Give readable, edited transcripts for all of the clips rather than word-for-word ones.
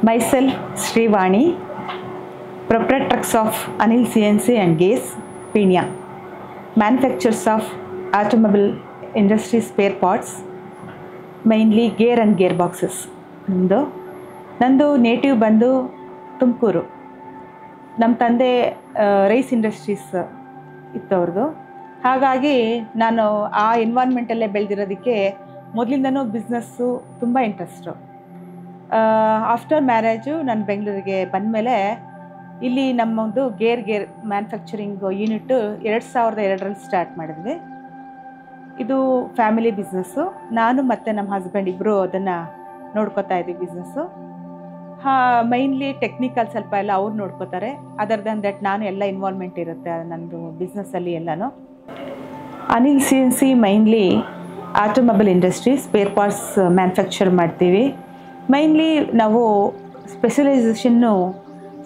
Myself, Srivani, proprietress of Anil CNC and Gears, Pina, manufacturers of automobile industry spare parts, mainly gear and gearboxes. ನಂದು native ಬಂದು ತುಮಕೂರು. ನಮ್ಮ ತಂದೆ rice industries ಇತ್ತು ಅವ್ರದ್ದು. ಹಾಗಾಗಿ ನಾನು ಆ ಎನ್ವೈರ್ಮೆಂಟಲ್ಲೇ ಬೆಳೆದಿರೋದಕ್ಕೆ ಮೊದಲಿಂದನೂ ಬಿಸ್ನೆಸ್ಸು ತುಂಬ ಇಂಟ್ರೆಸ್ಟು. ಆಫ್ಟರ್ ಮ್ಯಾರೇಜು ನಾನು ಬೆಂಗಳೂರಿಗೆ ಬಂದಮೇಲೆ ಇಲ್ಲಿ ನಮ್ಮದು ಗೇರ್ ಮ್ಯಾನುಫ್ಯಾಕ್ಚರಿಂಗ್ ಯೂನಿಟ್ಟು 2002ರಲ್ಲಿ ಸ್ಟಾರ್ಟ್ ಮಾಡಿದ್ವಿ. ಇದು ಫ್ಯಾಮಿಲಿ ಬಿಸ್ನೆಸ್ಸು. ನಾನು ಮತ್ತು ನಮ್ಮ ಹಸ್ಬೆಂಡ್ ಇಬ್ಬರು ಅದನ್ನು ನೋಡ್ಕೋತಾ ಇದ್ದೀವಿ ಬಿಸ್ನೆಸ್ಸು. ಮೈನ್ಲಿ ಟೆಕ್ನಿಕಲ್ ಸ್ವಲ್ಪ ಎಲ್ಲ ಅವ್ರು ನೋಡ್ಕೋತಾರೆ. ಅದರ್ ದನ್ ದಟ್ ನಾನು ಎಲ್ಲ ಇನ್ವಾಲ್ವ್ಮೆಂಟ್ ಇರುತ್ತೆ ನನ್ನದು ಬಿಸ್ನೆಸ್ಸಲ್ಲಿ ಎಲ್ಲನೂ. Anil C N C mainly automobile industry spare parts manufacture ಮಾಡ್ತೀವಿ. ಮೈನ್ಲಿ ನಾವು specialisation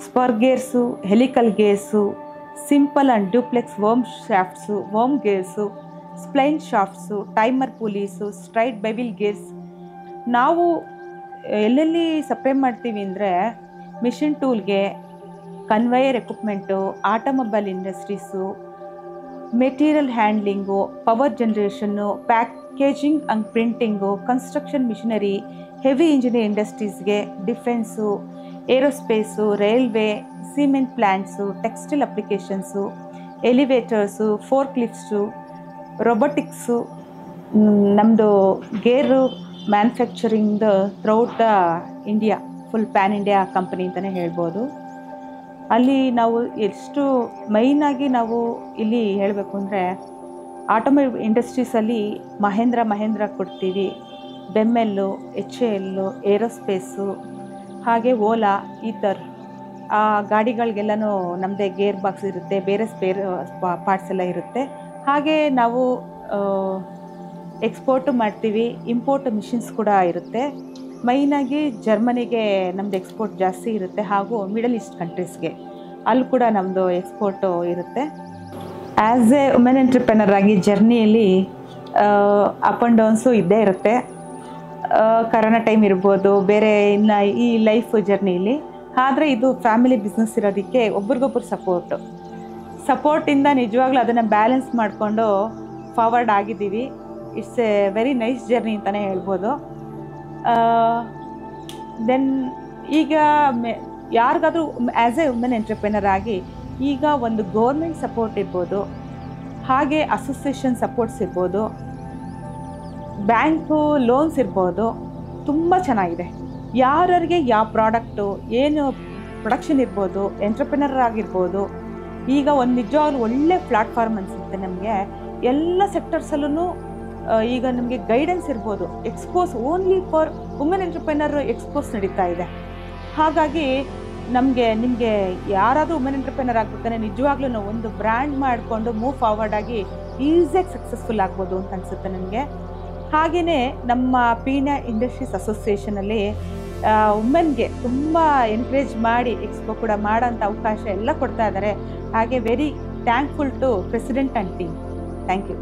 spur gears, helical gears, simple and duplex worm shafts, worm gears, spline shafts, timer pulleys, straight bevel gears. ನಾವು ಎಲ್ಲೆಲ್ಲಿ ಸಪ್ಲೈ ಮಾಡ್ತೀವಿ ಅಂದರೆ ಮಿಷಿನ್ ಟೂಲ್ಗೆ, conveyor equipment, automobile industries, material handling, power generation, packaging and printing, construction machinery, heavy engineer ಇಂಡಸ್ಟ್ರೀಸ್ಗೆ, defence, aerospace, railway, cement plants, textile applications, elevators, forklifts, ರೊಬೊಟಿಕ್ಸು. ನಮ್ಮದು ಗೇರು manufacturing throughout the India, full PAN India company ಅಂತಲೇ ಹೇಳ್ಬೋದು. ಅಲ್ಲಿ ನಾವು ಎಷ್ಟು ಮೈನಾಗಿ ನಾವು ಇಲ್ಲಿ ಹೇಳಬೇಕು ಅಂದರೆ ಆಟೋಮೊಬೈಲ್ ಇಂಡಸ್ಟ್ರೀಸಲ್ಲಿ ಮಹೇಂದ್ರ ಕೊಡ್ತೀವಿ, ಬೆಮ್ಮೆಲ್ಲು, HAL, ಏರೋಸ್ಪೇಸು, ಹಾಗೆ ಓಲಾ, ಈ ಥರ ಆ ಗಾಡಿಗಳಿಗೆಲ್ಲನೂ ನಮ್ಮದೇ ಗೇರ್ ಬಾಕ್ಸ್ ಇರುತ್ತೆ, ಬೇರೆ ಸ್ಪೇರ್ ಪಾರ್ಟ್ಸ್ ಎಲ್ಲ ಇರುತ್ತೆ. ಹಾಗೆ ನಾವು ಎಕ್ಸ್ಪೋರ್ಟು ಮಾಡ್ತೀವಿ, ಇಂಪೋರ್ಟ್ ಮಿಷಿನ್ಸ್ ಕೂಡ ಇರುತ್ತೆ. ಮೈನಾಗಿ ಜರ್ಮನಿಗೆ ನಮ್ಮದು ಎಕ್ಸ್ಪೋರ್ಟ್ ಜಾಸ್ತಿ ಇರುತ್ತೆ, ಹಾಗೂ ಮಿಡಲ್ ಈಸ್ಟ್ ಕಂಟ್ರೀಸ್ಗೆ ಅಲ್ಲಿ ಕೂಡ ನಮ್ಮದು ಎಕ್ಸ್ಪೋರ್ಟು ಇರುತ್ತೆ. ಆ್ಯಸ್ ಎ ವುಮೆನ್ ಎಂಟ್ರಪ್ರೆನರ್ ಆಗಿ ಜರ್ನಿಯಲ್ಲಿ ಅಪ್ ಆ್ಯಂಡ್ ಡೌನ್ಸು ಇದ್ದೇ ಇರುತ್ತೆ. ಕರೋನಾ ಟೈಮ್ ಇರ್ಬೋದು, ಬೇರೆ ಇನ್ನು ಈ ಲೈಫ್ ಜರ್ನಿಯಲ್ಲಿ. ಆದರೆ ಇದು ಫ್ಯಾಮಿಲಿ ಬಿಸ್ನೆಸ್ ಇರೋದಕ್ಕೆ ಒಬ್ರಿಗೊಬ್ರು ಸಪೋರ್ಟಿಂದ ನಿಜವಾಗ್ಲೂ ಅದನ್ನು ಬ್ಯಾಲೆನ್ಸ್ ಮಾಡಿಕೊಂಡು ಫಾರ್ವರ್ಡ್ ಆಗಿದ್ದೀವಿ. It's A very nice journey ಅಂತಲೇ ಹೇಳ್ಬೋದು. ದೆನ್ ಈಗ ಯಾರಿಗಾದರೂ ಆ್ಯಸ್ ಎ ವುಮೆನ್ ಎಂಟ್ರಪ್ರೆನರ್ ಆಗಿ ಈಗ ಒಂದು ಗೌರ್ಮೆಂಟ್ ಸಪೋರ್ಟ್ ಇರ್ಬೋದು, ಹಾಗೆ ಅಸೋಸಿಯೇಷನ್ ಸಪೋರ್ಟ್ಸ್ ಇರ್ಬೋದು, ಬ್ಯಾಂಕು ಲೋನ್ಸ್ ಇರ್ಬೋದು, ತುಂಬ ಚೆನ್ನಾಗಿದೆ. ಯಾರಿಗೆ ಯಾವ ಪ್ರಾಡಕ್ಟು ಏನು ಪ್ರೊಡಕ್ಷನ್ ಇರ್ಬೋದು, ಎಂಟ್ರಪ್ರೆನರ್ ಆಗಿರ್ಬೋದು, ಈಗ ಒಂದು ನಿಜವಾಗ್ಲೂ ಒಳ್ಳೆ ಪ್ಲ್ಯಾಟ್ಫಾರ್ಮ್ ಅನಿಸುತ್ತೆ ನಮಗೆ. ಎಲ್ಲ ಸೆಕ್ಟರ್ಸಲ್ಲೂ ಈಗ ನಮಗೆ ಗೈಡೆನ್ಸ್ ಇರ್ಬೋದು. Expos only for women entrepreneur expos ನಡೀತಾ ಇದೆ. ಹಾಗಾಗಿ ನಿಮಗೆ ಯಾರಾದರೂ ವುಮೆನ್ ಎಂಟ್ರಪ್ರೆನರ್ ಆಗ್ಬೇಕಾದ್ರೆ ನಿಜವಾಗ್ಲೂ ನಾವು ಒಂದು ಬ್ರ್ಯಾಂಡ್ ಮಾಡಿಕೊಂಡು ಮೂವ್ ಫಾರ್ವರ್ಡ್ ಆಗಿ ಈಸಿಯಾಗಿ ಸಕ್ಸಸ್ಫುಲ್ ಆಗ್ಬೋದು ಅಂತ ಅನಿಸುತ್ತೆ ನನಗೆ. ಹಾಗೆಯೇ ನಮ್ಮ ಪೀಣ್ಯ ಇಂಡಸ್ಟ್ರೀಸ್ ಅಸೋಸಿಯೇಷನಲ್ಲಿ ವುಮೆನ್ಗೆ ತುಂಬ ಎನ್ಕರೇಜ್ ಮಾಡಿ ಎಕ್ಸ್ಪೋ ಕೂಡ ಮಾಡೋಂಥ ಅವಕಾಶ ಎಲ್ಲ ಕೊಡ್ತಾ ಇದ್ದಾರೆ. ಹಾಗೆ very thankful to president and team. Thank you.